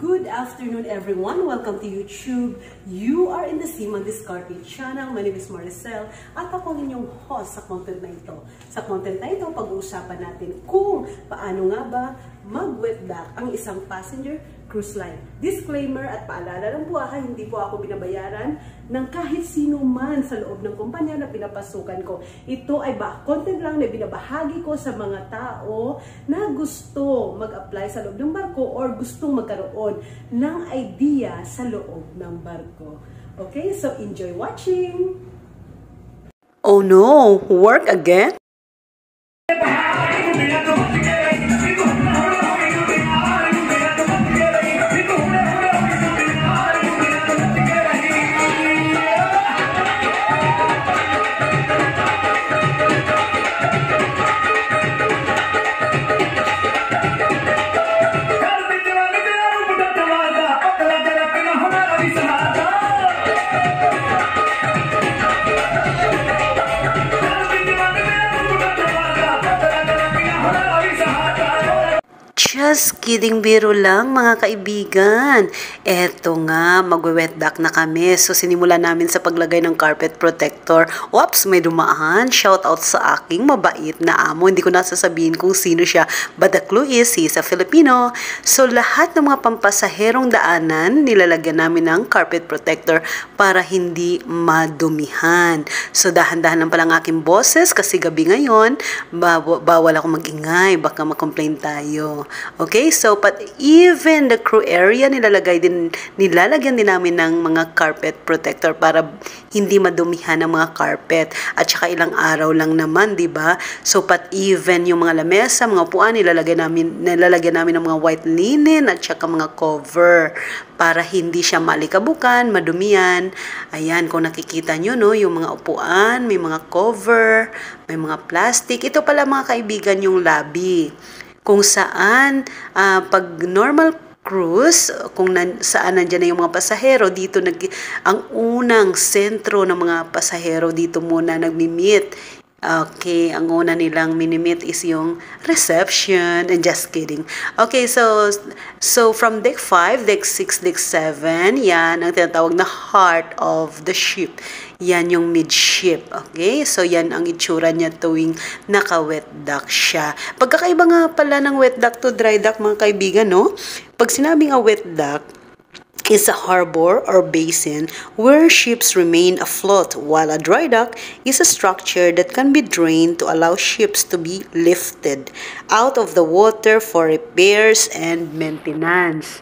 Good afternoon, everyone. Welcome to YouTube. You are in the Simon Discarte channel. My name is Maricel at ako ang inyong host sa content na ito. Sa content na ito, pag-uusapan natin kung paano nga ba mag-wet dock ang isang passenger cruise line. Disclaimer at paalala lang po hindi po ako binabayaran ng kahit sino man sa loob ng kumpanya na pinapasukan ko. Ito ay content lang na binabahagi ko sa mga tao na gusto mag-apply sa loob ng barko or gustong magkaroon ng idea sa loob ng barko. Okay, so enjoy watching! Oh no, work again? Just kidding, biro lang mga kaibigan. Eto nga, mag-wet dock na kami. So sinimula namin sa paglagay ng carpet protector. Oops, may dumaan. Shout out sa aking mabait na amo. Hindi ko nasasabihin kung sino siya. But the clue is, he's a Filipino. So lahat ng mga pampasaherong daanan, nilalagyan namin ng carpet protector para hindi madumihan. So dahan-dahan lang pala ang aking boses kasi gabi ngayon, bawal ako mag-ingay. Baka mag-complain tayo. Okay, so but even the crew area nilalagyan din namin ng mga carpet protector para hindi madumihan ng mga carpet. At saka ilang araw lang naman, 'di ba? So but even yung mga lamesa, mga upuan nilalagyan namin ng mga white linen at saka mga cover para hindi siya malikabukan, madumihan. Ayan, kung nakikita nyo, no, yung mga upuan, may mga cover, may mga plastic. Ito pala mga kaibigan yung lobby. Kung saan, pag normal cruise, saan nandyan na yung mga pasahero, dito ang unang sentro ng mga pasahero dito muna nagmi-meet. Okay, ang una nilang minimit is yung reception. And just kidding. Okay, so from deck 5, deck 6, deck 7, yan ang tinatawag na heart of the ship. Yan yung midship. Okay, so yan ang itsura niya tuwing naka-wet dock siya. Pagkakaiba nga pala ng wet dock to dry dock mga kaibigan, no? Pag sinabing a wet dock, is a harbor or basin where ships remain afloat, while a dry dock is a structure that can be drained to allow ships to be lifted out of the water for repairs and maintenance.